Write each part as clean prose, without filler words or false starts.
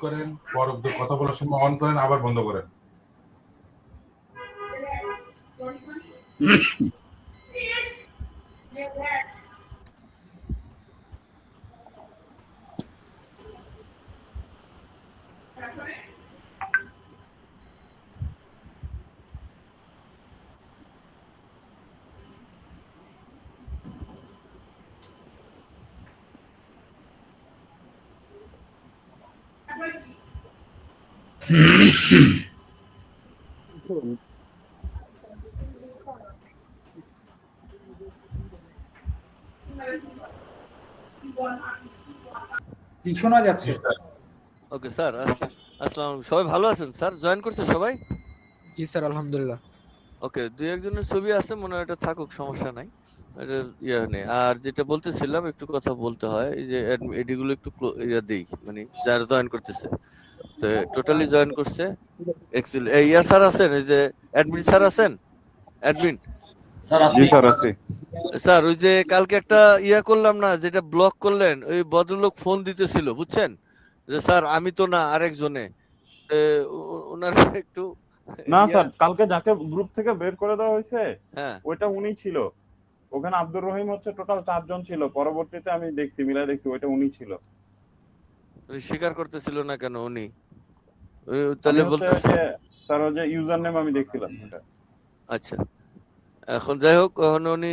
করেন, পর কথা বলার সময় অন করেন আবার বন্ধ করেন। কি শোনা যাচ্ছে? ওকে স্যার, আসসালাম। সবাই ভালো আছেন স্যার? জয়েন করছে সবাই? জি স্যার, আলহামদুলিল্লাহ। ওকে, দুই একজনের ছবি আছে মনে হয়, এটা থাকুক, সমস্যা নাই। এটা ইয়ে নেই। আর যেটা বলতেছিলাম, একটু কথা বলতে হয়, এই যে এডিগুলো একটু ইয়া দেই, মানে যারা জয়েন করতেছে, তো টোটালি জয়েন করছে অ্যাকচুয়ালি এই ইয়া স্যার আছেন, এই যে অ্যাডমিন স্যার আছেন, অ্যাডমিন জি স্যার আছি। স্যার। ওই যে কালকে একটা ইয়া করলাম না, যেটা ব্লক করলেন, ওই ভদ্রলোক ফোন দিতেছিল, বুঝছেন, যে স্যার আমি তো না, আরেকজনে, ওনার একটু না ইয়া। স্যার, কালকে যাকে গ্রুপ থেকে বের করে দেওয়া হয়েছে হ্যাঁ, ওইটা উনি ছিল। ওখানে আব্দুর রহিম হচ্ছে টোটাল 4 জন ছিল, পরবর্তীতে আমি দেখছি, মিলাই দেখছি ওইটা উনি ছিল। উনি স্বীকার করতেছিল না কেন উনি? আমি তাহলে হচ্ছে বলতেছে যে স্যার ওই যে ইউজার নেম আমি দেখছিলাম ওটা। আচ্ছা, এখন যাই হোক, এখন উনি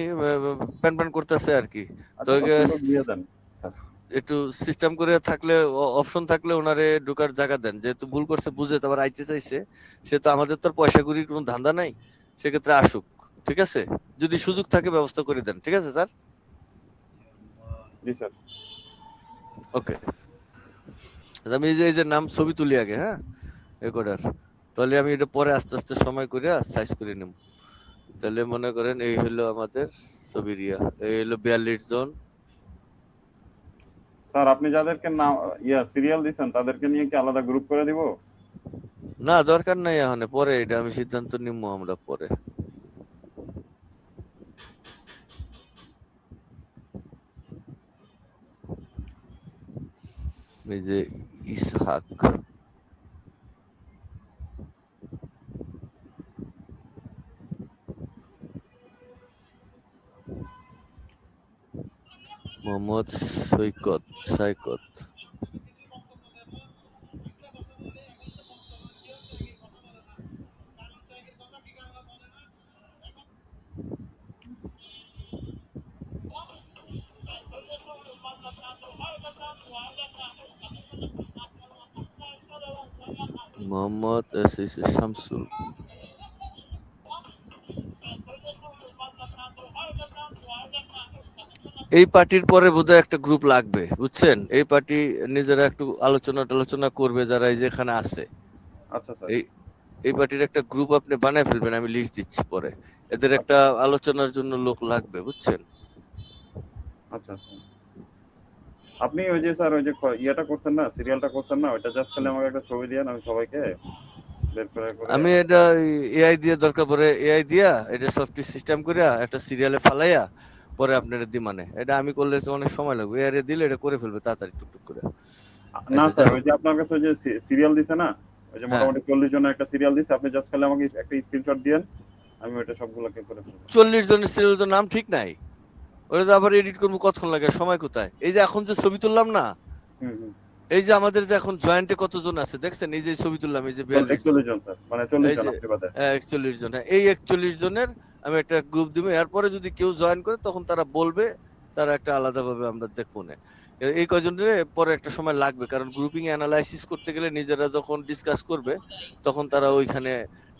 প্যান প্যান করতেছে আর কি। তো আচ্ছা তথ্যগুলো দিয়ে দেন স্যার। একটু সিস্টেম করে থাকলে, অপশন থাকলে ওনারে ঢোকার জায়গা দেন, যেহেতু ভুল করছে বুঝে তারপর আইতে চাইছে, সে তো আমাদের তো আর পয়সা করির কোনো ধান্দা নাই, সেক্ষেত্রে আসুক, ঠিক আছে? যদি সুযোগ থাকে ব্যবস্থা করে দেন, ঠিক আছে স্যার? জি স্যার। ওকে, আমি এই যে নাম ছবি তুলি আগে, হ্যাঁ, রেকর্ডার, তাহলে আমি এটা পরে আস্তে আস্তে সময় করে সাইজ করে নেব। তাহলে মনে করেন এই হলো আমাদের ছবির ইয়া, এই হলো 42 জন। স্যার আপনি যাদেরকে নাম সিরিয়াল দিবেন তাদেরকে নিয়ে কি আলাদা গ্রুপ করে দিব? না, দরকার নাই, এখন পরে এটা আমি সিদ্ধান্ত নিব, আমরা পরে। এই যে ইসহাক, মোহাম্মদ সৈকত, মোহাম্মদ শামসুল। এই পার্টির পরে বোধহয় একটা গ্রুপ লাগবে, বুঝছেন? এই পার্টি নিজেরা একটু আলোচনা করবে, যারা এই যেখানে আছে। আচ্ছা স্যার। এই এই পার্টির একটা গ্রুপ আপনি বানায় ফেলবেন, আমি লিস্ট দিচ্ছি পরে। এদের একটা আচ্ছা আলোচনার জন্য লোক লাগবে, বুঝছেন? আচ্ছা আচ্ছা। আপনি ওই যে স্যার ওই যে ইয়েটা করছেন না, সিরিয়ালটা করছেন না, ওইটা জাস্ট খালি আমাকে একটা ছবি দিয়েন, আমি সবাইকে বের করে করে আমি এটা এআই দিয়ে, দরকার পড়ে এআই দিয়া এটা সফটওয়্যার সিস্টেম করে একটা সিরিয়ালে ফালাইয়া পরে আপনার দিমানে, এটা আমি করলে তো অনেক সময় লাগবে, এআই দিলে এটা করে ফেলবে তাড়াতাড়ি, টুকটুক করে। না আচ্ছা, স্যার যাই ওই হোক। যে আপনার কাছে ওই যে সিরিয়াল দিছে না, ওই যে হ্যাঁ, মোটামুটি 40 জনের একটা সিরিয়াল দিছে, আপনি জাস্ট খালি আমাকে একটা স্ক্রিনশট দিয়েন, আমি ওইটা সবগুলোকে করে ফেলবো। 40 জনের সিরিয়াল তো নাম ঠিক নাই, ওটা তো আবার এডিট করবো, কতক্ষণ লাগে, সময় কোথায়? এই যে এখন যে ছবি তুললাম না, হুম হুম। এই যে আমাদের যে এখন জয়েন্টে কতজন আছে দেখছেন, এই যে ছবি তুললাম, এই যে 42 জন, 41 জন স্যার, মানে 40 এই জন যে আপনি বাদে। 41 জন, হ্যাঁ, এই 41 জনের আমি একটা গ্রুপ দিব। এরপরে যদি কেউ জয়েন করে তখন তারা বলবে, তারা একটা আলাদাভাবে আমরা দেখবো না। এই কয়জনের পরে একটা সময় লাগবে, কারণ গ্রুপিং অ্যানালাইসিস করতে গেলে নিজেরা যখন ডিসকাস করবে তখন তারা ওইখানে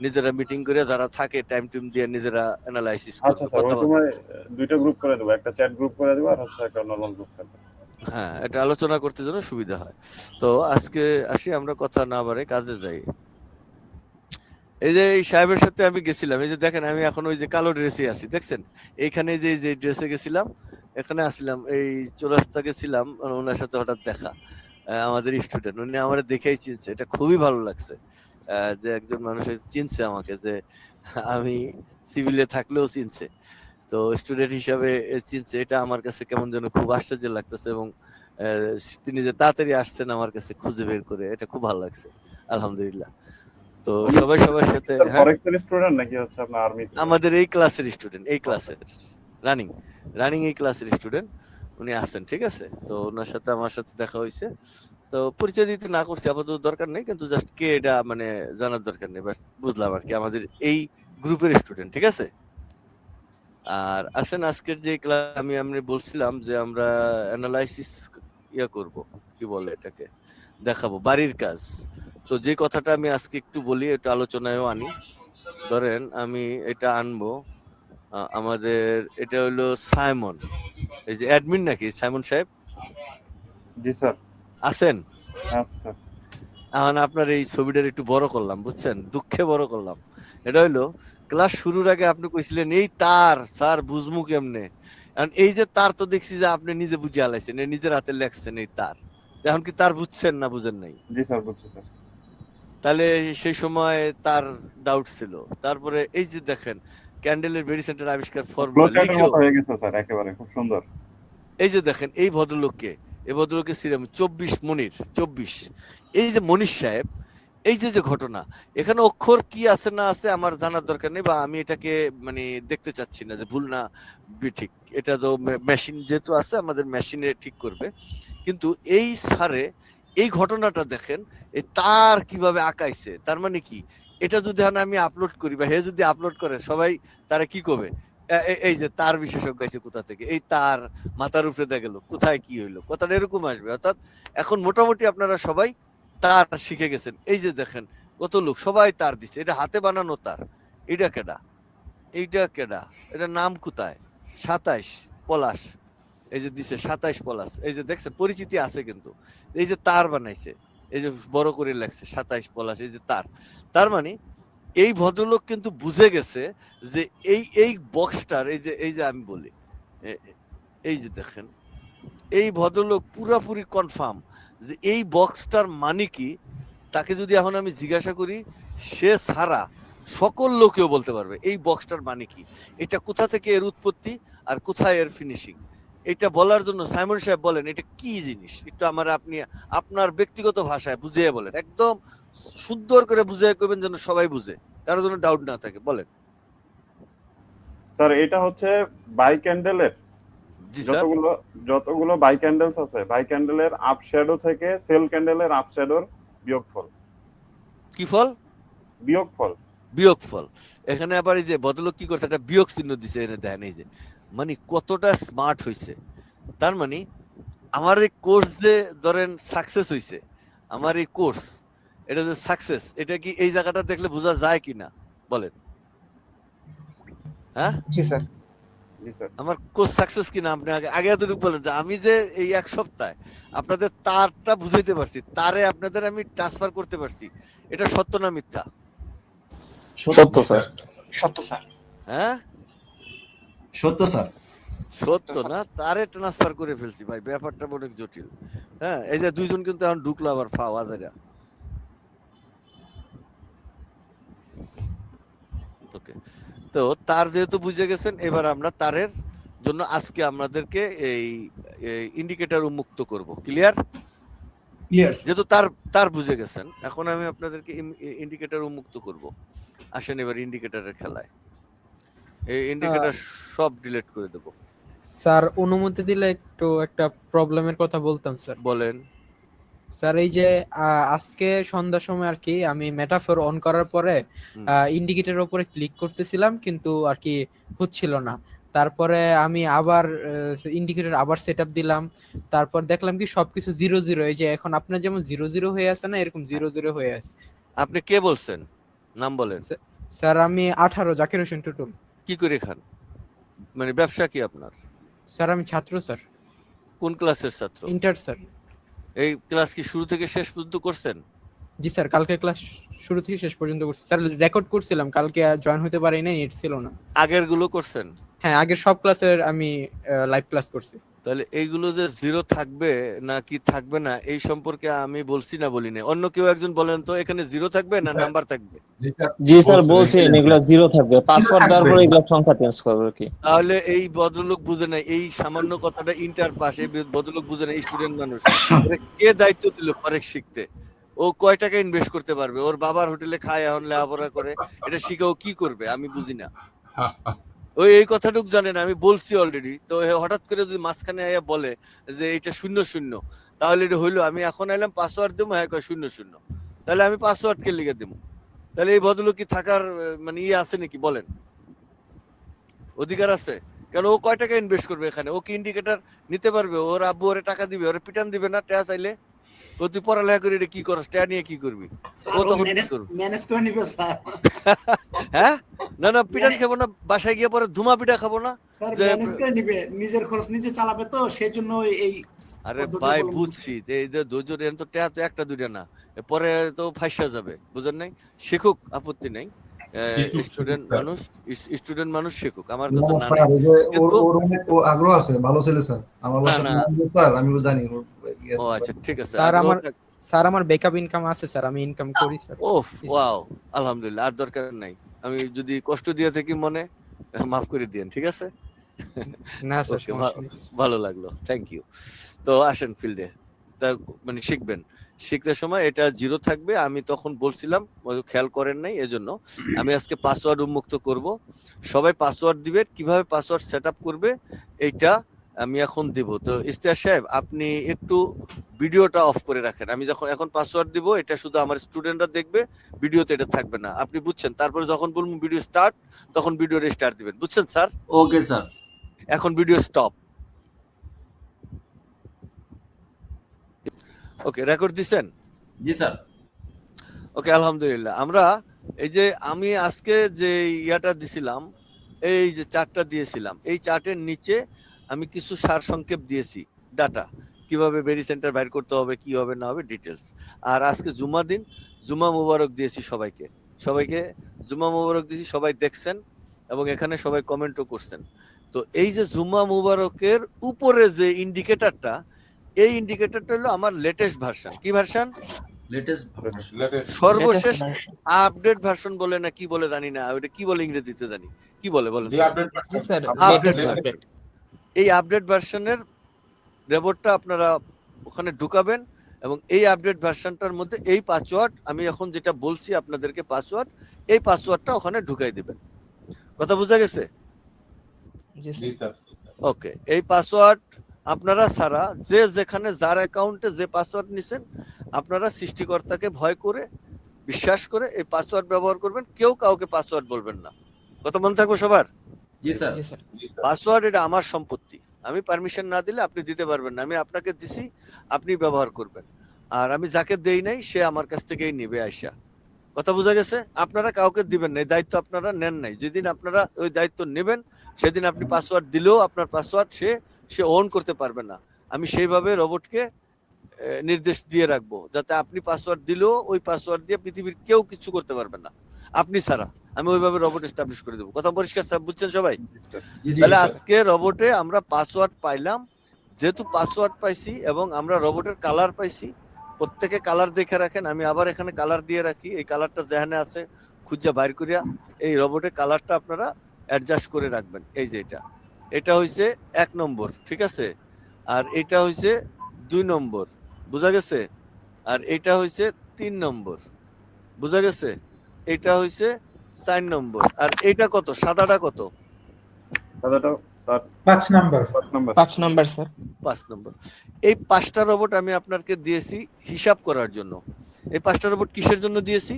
নিজেরা মিটিং করে, যারা থাকে টাইম টুইম দিয়ে নিজেরা অ্যানালাইসিস আচ্ছা করবে, স্যার, ওই কথা। সময় দুইটা গ্রুপ করে দেবো, একটা চ্যাট গ্রুপ করে দেবো আর হচ্ছে একটা নরমাল গ্রুপ থাকবে। হ্যাঁ, এটা আলোচনা করতে জন্য সুবিধা হয়। তো আজকে আসি, আমরা কথা না বাড়ে কাজে যাই। এই যে এই সাহেবের সাথে আমি গেছিলাম, এই যে দেখেন আমি এখন ওই যে কালো ড্রেসে আছি, দেখছেন? এইখানে যে যে ড্রেসে গেছিলাম, এখানে আসলাম, এই চৌরাস্তা গেছিলাম, ওনার সাথে হঠাৎ দেখা, আমাদের স্টুডেন্ট, উনি আমার দেখেই চিনছে, এটা খুবই ভালো লাগছে, যে একজন মানুষ চিনছে আমাকে, যে আমি সিভিলে থাকলেও চিনছে, তো স্টুডেন্ট হিসাবে চিনছে, এটা আমার কাছে কেমন যেন খুব আশ্চর্য লাগতেছে, এবং তিনি যে তাড়াতাড়ি আসছেন আমার কাছে খুঁজে বের করে, এটা খুব ভালো লাগছে আলহামদুলিল্লাহ। তো সবাই সবার সাথে, হ্যাঁ, ফরেক্সের স্টুডেন্ট নাকি হচ্ছে আপনার আর্মি? আমাদের এই ক্লাসের স্টুডেন্ট, এই ক্লাসের রানিং রানিং এই ক্লাসের স্টুডেন্ট উনি আছেন, ঠিক আছে। তো ওনার সাথে আমার সাথে দেখা হয়েছে, তো পরিচয় দিতে না করছি আপাতত, দরকার নেই, কিন্তু জাস্ট কে এটা মানে জানার দরকার নেই, বাট বুঝলাম আর কি আমাদের এই গ্রুপের স্টুডেন্ট, ঠিক আছে। আর আসেন আজকের যে ক্লাস আমি বলছিলাম যে আমরা অ্যানালাইসিস করব, কি বলে এটাকে, দেখাবো বাড়ির কাজ। তো যে কথাটা আমি আজকে একটু বলি, এটা আলোচনায়ও আনি। ধরেন আমি এটা আনবো, আমাদের এটা হলো সাইমন, এই যে অ্যাডমিন নাকি সাইমন সাহেব? জি স্যার। আছেন? আচ্ছা স্যার। এখন আপনার এই ছবিটার একটু বড় করলাম, বুঝছেন, দুঃখে বড় করলাম। এটা হইলো ক্লাস শুরুর আগে আপনি কইছিলেন এই তার স্যার বুঝমু কেমনে, এখন এই যে তার তো দেখছি যে আপনি নিজে বুঝে আলাইছেন, নিজের হাতে লেখছেন এই তার, এখন কি তার বুঝছেন না বুঝেন নাই? জি স্যার, বুঝছি স্যার। তাহলে সেই সময় তার ডাউট ছিল। তারপরে এই যে দেখেন ক্যান্ডেলের ভেরি সেন্টার আবিষ্কার ফর্মুলা ফ্লোচার্টের লিখেও, মতো হয়ে গেছে স্যার, একেবারে খুব সুন্দর। এই যে দেখেন এই ভদ্রলোককে, এই ভদ্রলোকের সিরাম 24 মনির 24, এই যে মনীষ সাহেব, এই যে যে ঘটনা, এখানে অক্ষর কি আছে না আছে আমার জানার দরকার নেই, বা আমি এটাকে মানে দেখতে চাচ্ছি না যে ভুল না ঠিক, এটা তো মেশিন যেহেতু আছে আমাদের মেশিনে ঠিক করবে। কিন্তু এই সারে এই ঘটনাটা দেখেন, এই তার কিভাবে আঁকাইছে, তার মানে কি, এটা যদি আমি আপলোড করি বা হে যদি আপলোড করে, সবাই তারা কি করবে, এই যে তার বিশেষজ্ঞ আছে কোথা থেকে, এই তার মাথার উপরে দেখা গেল, কোথায় কি হইলো, কথাটা এরকম আসবে। অর্থাৎ এখন মোটামুটি আপনারা সবাই তার শিখে গেছেন। এই যে দেখেন কত লোক সবাই তার দিচ্ছে, এটা হাতে বানানো তার। এটা কেডা, এইটা কেডা, এটা নাম কোথায়, 27 পলাশ, এই যে দিছে 27 পলাশ, এই যে দেখছেন পরিচিতি আছে কিন্তু। এই যে তার বানাইছে, এই যে বড় করে লেখছে 27 পলাশ, এই যে তার, তার মানে এই ভদ্রলোক কিন্তু বুঝে গেছে যে এই বক্সটার, এই যে আমি বলি, এই যে দেখেন এই ভদ্রলোক পুরাপুরি কনফার্ম যে এই বক্সটার মানে কি। তাকে যদি এখন আমি জিজ্ঞাসা করি, সে ছাড়া সকল লোকেও বলতে পারবে এই বক্সটার মানে কি, এটা কোথা থেকে এর উৎপত্তি আর কোথায় এর ফিনিশিং। এটা বলার জন্য সাইমন সাহেব বলেন এটা কি জিনিস, একটু আমার আপনি আপনার ব্যক্তিগত ভাষায় বুঝিয়ে বলেন, একদম সুন্দর করে বুঝিয়ে করবেন যেন সবাই বুঝে, কারো জন্য ডাউট না থাকে, বলেন। স্যার এটা হচ্ছে বাই ক্যান্ডেলের জি স্যার। যতগুলো বাই ক্যান্ডেলস আছে, বাই ক্যান্ডেলের আপ শ্যাডো থেকে সেল ক্যান্ডেলের আপ শ্যাডোর বিয়োগফল। কি ফল? বিয়োগফল। বিয়োগফল। এখানে আবার এই যে ভদ্রলোক কি করছে, একটা বিয়োগ চিহ্ন দিছে, এনে দেন, এই যে মানে কতটা স্মার্ট হয়েছে। তার মানে আমার এই কোর্স যে ধরেন সাকসেস হয়েছে, আমার এই কোর্স এটা যে সাকসেস, এটা কি এই জায়গাটা দেখলে বোঝা যায় কিনা বলেন? হ্যাঁ জি স্যার। জি স্যার। আমার কোর্স সাকসেস কিনা আপনি আগে এতটুকু বলেন যে আমি যে এই এক সপ্তাহে আপনাদের তারটা বুঝাইতে পারছি, তারে আপনাদের আমি ট্রান্সফার করতে পারছি, এটা সত্য না মিথ্যা? সত্য স্যার। সত্য স্যার। হ্যাঁ সত্য স্যার। সত্য না, তারে ট্রান্সফার করে ফেলছি ভাই, ব্যাপারটা অনেক জটিল। হ্যাঁ এই যে দুইজন কিন্তু এখন ঢুকলো আবার আজারা। ওকে, তো তার যেহেতু বুঝে গেছেন, এবার আমরা তারের জন্য আজকে আমাদেরকে এই ইন্ডিকেটর উন্মুক্ত করব। ক্লিয়ার? ক্লিয়ার। যেহেতু তার তার বুঝে গেছেন, এখন আমি আপনাদেরকে ইন্ডিকেটর উন্মুক্ত করব। আসেন এবার ইন্ডিকেটরের খেলায়, এই ইন্ডিকেটর সব ডিলিট করে দেব। স্যার অনুমতি দিলে একটু একটা প্রবলেমের কথা বলতাম স্যার। বলেন। স্যার এই যে আজকে সন্ধ্যার সময় আর কি আমি মেটাফোর অন করার পরে ইন্ডিকেটরের উপরে ক্লিক করতেছিলাম, কিন্তু আর কি হচ্ছিল না। তারপরে আমি আবার ইন্ডিকেটর আবার সেটআপ দিলাম, তারপর দেখলাম কি সবকিছু 00, এই যে এখন আপনার যেমন 00 হয়ে আছে না, এরকম 00 হয়ে আছে। আপনি কে বলছেন, নাম বলেন। স্যার আমি 18 জাকির হোসেন টুটুল। কি করে খান, মানে ব্যবসা কি আপনার? স্যার আমি ছাত্র স্যার। কোন ক্লাসের ছাত্র? Inter sir. এই ক্লাস কি শুরু থেকে শেষ পর্যন্ত করছেন? জি স্যার, কালকে ক্লাস শুরু থেকে শেষ পর্যন্ত করছি স্যার, রেকর্ড করছিলাম, কালকে জয়েন হতে পারি নাই, নেট ছিল না। আগের গুলো করছেন? হ্যাঁ আগের সব ক্লাসের আমি লাইভ ক্লাস করছি। তাহলে এইগুলো যে জিরো থাকবে না কি থাকবে না এই সম্পর্কে আমি বলছি না বলি না, অন্য কেউ একজন বলেন তো এখানে জিরো থাকবে না নাম্বার থাকবে? জি স্যার বলছেন এগুলা জিরো থাকবে, পাসওয়ার্ড দেওয়ার পরে এগুলা সংখ্যা চেঞ্জ করবে কি। তাহলে এই ভদ্রলোক বুঝে নাই, এই সামান্য কথাটা ইন্টার পাস, এই ভদ্রলোক বুঝে নাই, স্টুডেন্ট মানুষ, ওরে কে দায়িত্ব দিল ফরেক্স শিখতে? ও কয় টাকা ইনভেস্ট করতে পারবে? ওর বাবার হোটেলে খায়, এখন লেখাপড়া করে, এটা শিখে ও কি করবে? আমি বুঝি না। ওই এই কথাটুক জানেন, আমি বলছি অলরেডি। তো হঠাৎ করে যদি মাঝখানে আইয়া বলে যে এটা 0-0, তাহলে এটা হইলো আমি এখন এলাম পাসওয়ার্ড দেবো, হ্যাঁ কয় 0-0, তাহলে আমি পাসওয়ার্ড কে লিখে দেবো? তাহলে এই ভদ্রলোক কি থাকার মানে ইয়ে আছে নাকি বলেন? অধিকার আছে? কারণ ও কয় টাকা ইনভেস্ট করবে এখানে? ও কি ইন্ডিকেটর নিতে পারবে? ওর আব্বু ওরে টাকা দিবে, ওরে পিটান দিবে না টাকা চাইলে? ও তুই পড়ালেখা করে এটা কি করস, টাকা নিয়ে কি করবি? ও তখন কি করবে? ম্যানেজ করে নিবে স্যার। হ্যাঁ, না না পিটান খাবো না, বাসায় গিয়ে পরে ধুমা পিঠা খাবো না? স্যার যে ম্যানেজ করে নিবে, নিজের খরচ নিজে চালাবে, তো সেজন্য এই আরে পদ্ধতি ভাই অবলম্বন বুঝছি যে এই যে ধৈর্য ধরেন, তো টাকা তো একটা দুইটা না, পরে তো ফাঁসা যাবে, বুঝেন নাই? শিখুক, আপত্তি নাই, স্টুডেন্ট মানুষ শিখুক, আমার না কথা না স্যার, নাই। ওই যে কিন্তু ওর অনেক আগ্রহ আছে, ভালো ছেলে স্যার, আমার না বাসা না, স্যার, আমি জানি ওর ও আচ্ছা ঠিক আছে। স্যার আগ্রহ আমার থাক- স্যার আমার ব্যাকআপ ইনকাম আছে স্যার, আমি ইনকাম করি স্যার। ওফ ওয়াও, আলহামদুলিল্লাহ, আর দরকার নাই। আমি যদি কষ্ট দিয়ে থাকি মনে, মাফ করে দিয়েন, ঠিক আছে? না স্যার ওকে, সমস্যা নেই। ভালো লাগলো, থ্যাংক ইউ। তো আসেন ফিল্ডে, তা মানে শিখবেন, শিখতে সময় এটা জিরো থাকবে। আমি তখন বলছিলাম, খেয়াল করেন নাই, এজন্য আমি আজকে পাসওয়ার্ড উন্মুক্ত করব। সবাই পাসওয়ার্ড দিবে, কিভাবে পাসওয়ার্ড সেট আপ করবে এইটা আমি এখন দিব। তো ইস্তিয়ার সাহেব, আপনি একটু ভিডিওটা অফ করে রাখেন। আমি যখন এখন পাসওয়ার্ড দিব, এটা শুধু আমার স্টুডেন্টরা দেখবে, ভিডিওতে এটা থাকবে না, আপনি বুঝছেন? তারপরে যখন বলবো ভিডিও স্টার্ট, তখন ভিডিওটা স্টার্ট দিবেন, বুঝছেন স্যার? Okay sir. এখন ভিডিও স্টপ। ওকে, রেকর্ড দিছেন? জি স্যার। ওকে, আলহামদুলিল্লাহ। আমরা এই যে আমি আজকে যে ইয়াটা দিছিলাম, এই যে চার্টটা দিয়েছিলাম, এই চার্টের নিচে আমি কিছু সার সংক্ষেপ দিয়েছি, ডাটা কিভাবে বেরি সেন্টার বাইর করতে হবে, কি হবে না হবে, ডিটেলস। আর আজকে জুমা দিন, জুমা মুবারক দিয়েছি সবাইকে, সবাইকে জুমা মুবারক দিয়েছি, সবাই দেখছেন এবং এখানে সবাই কমেন্টও করছেন। তো এই যে জুমা মুবারকের উপরে যে ইন্ডিকেটরটা, এই ইন্ডিকেটরটা হলো আমার লেটেস্ট ভার্সন। কি ভার্সন? লেটেস্ট সর্বশেষ আপডেট ভার্সন বলে না কি বলে জানি না, ওটা কি বলে ইংরেজিতে জানি, কি বলে বলেন? আপডেট। এই আপডেট ভার্সনের রেপোর্টটা আপনারা ওখানে ঢুকাবেন এবং এই আপডেট ভার্সনটার মধ্যে এই পাসওয়ার্ড, আমি এখন যেটা বলছি আপনাদেরকে পাসওয়ার্ড, এই পাসওয়ার্ডটা ওখানে ঢুকাই দিবেন। কথা বোঝা গেছে? ওকে, এই পাসওয়ার্ড আপনারা ছাড়া যে যেখানে যার অ্যাকাউন্টে যে পাসওয়ার্ড নিছেন, আপনারা সৃষ্টিকর্তাকে ভয় করে, বিশ্বাস করে এই পাসওয়ার্ড ব্যবহার করবেন, কেউ কাউকে পাসওয়ার্ড বলবেন না। কথা মনে থাকবে সবার? জি স্যার। পাসওয়ার্ড এটা আমার সম্পত্তি, আমি পারমিশন না দিলে আপনি দিতে পারবেন না, আমি আপনাকে দিছি, আপনি ব্যবহার করবেন। আর আমি যাকে দেই নাই সে আমার কাছ থেকেই নেবে আইসা। কথা বোঝা গেছে? আপনারা কাউকে দিবেন না, এই দায়িত্ব আপনারা নেন নাই। যেদিন আপনারা ওই দায়িত্ব নেবেন, সেদিন আপনি পাসওয়ার্ড দিলেও আপনার পাসওয়ার্ড সে অন করতে পারবে না। আমি সেইভাবে রোবটকে নির্দেশ দিয়ে রাখবো, যাতে আপনি পাসওয়ার্ড দিলেও ওই পাসওয়ার্ড দিয়ে পৃথিবীর কেউ কিছু করতে পারবে না আপনি ছাড়া। আমি ওইভাবে রোবট এস্টাবলিশ করে দেবো। কথা পরিষ্কার স্যার, বুঝছেন সবাই? তাহলে আজকে রোবটে আমরা পাসওয়ার্ড পাইলাম, যেহেতু পাসওয়ার্ড পাইছি এবং আমরা রোবটের কালার পাইছি, প্রত্যেকে কালার দেখে রাখেন। আমি আবার এখানে কালার দিয়ে রাখি, এই কালারটা যেখানে আছে খুঁজা বাইর করিয়া এই রোবটের কালারটা আপনারা অ্যাডজাস্ট করে রাখবেন। এই যে এটা হইছে 1 নম্বর, ঠিক আছে? আর এটা হইছে 2 নম্বর, বুঝা গেছে? আর এটা হইছে 3 নম্বর, বুঝা গেছে? এটা হইছে 4 নম্বর। আর এটা কত? সাদাটা কত? দাদাটা স্যার 5 নাম্বার 5 নাম্বার। স্যার। 5 নম্বর। এই 5টা রোবট আমি আপনাকে দিয়েছি হিসাব করার জন্য। এই 5টা রোবট কিসের জন্য দিয়েছি?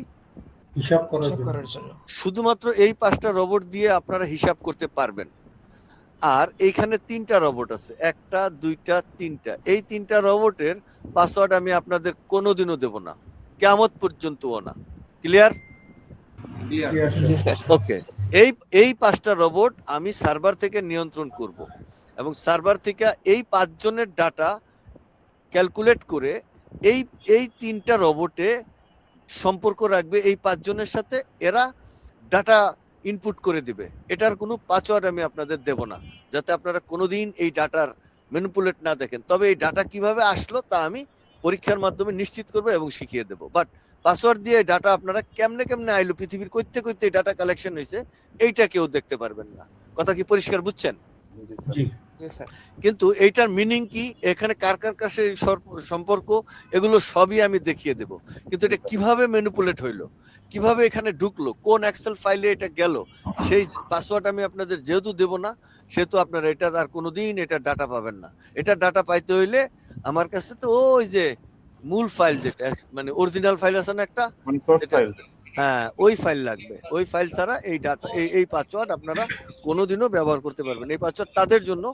হিসাব করার জন্য। শুধুমাত্র এই 5টা রোবট দিয়ে আপনারা হিসাব করতে পারবেন। আর এইখানে 3টা রোবট আছে, 1টা 2টা 3টা। এই 3টা রোবটের পাসওয়ার্ড আমি আপনাদের কোনোদিনও দেব না, কিয়ামত পর্যন্তও না। ক্লিয়ার? জি স্যার। ওকে, এই 5টা রোবট আমি সার্ভার থেকে নিয়ন্ত্রণ করব এবং সার্ভার থেকে এই 5 জনের ডাটা ক্যালকুলেট করে এই 3টা রোবটে সম্পর্ক রাখবে এই 5 জনের সাথে, এরা ডাটা ইনপুট করে দিবে। এটার কোনো পাসওয়ার্ড আমি আপনাদের দেব না, যাতে আপনারা কোনোদিন এই ডাটার ম্যানিপুলেট না দেখেন, তবে এই ডাটা কিভাবে আসলো তা আমি পরীক্ষার মাধ্যমে নিশ্চিত করবো এবং শিখিয়ে দেবো। বাট পাসওয়ার্ড দিয়ে ডাটা আপনারা কেমনে কেমনে আইলো, পৃথিবীর কইতে কইতে ডাটা কালেকশন হয়েছে, এইটা কেউ দেখতে পারবেন না। কথা কি পরিষ্কার বুঝছেন? জি কিন্তু এইটার মিনিং কি, এখানে কার কার কাছে সম্পর্ক, এগুলো সবই আমি দেখিয়ে দেব। কিন্তু এটা কিভাবে ম্যানিপুলেট হইলো, কিভাবে এখানে ঢুকলো, কোন এক্সেল ফাইলে এটা গেল, সেই পাসওয়ার্ড আমি আপনাদের যেহেতু দেব না, সেহেতু আপনারা এটা আর কোনোদিন এটা ডাটা পাবেন না। এটা ডাটা পাইতে হইলে আমার কাছে তো ওই যে মূল ফাইল, যেটা মানে অরিজিনাল ফাইল আছে না একটা, মানে সোর্স এটা- ফাইল। হ্যাঁ ওই ফাইল লাগবে। ওই ফাইল ছাড়া এই ডাটা এই পাসওয়ার্ড আপনারা কোনোদিনও ব্যবহার করতে পারবেন। এই পাসওয়ার্ড তাদের জন্য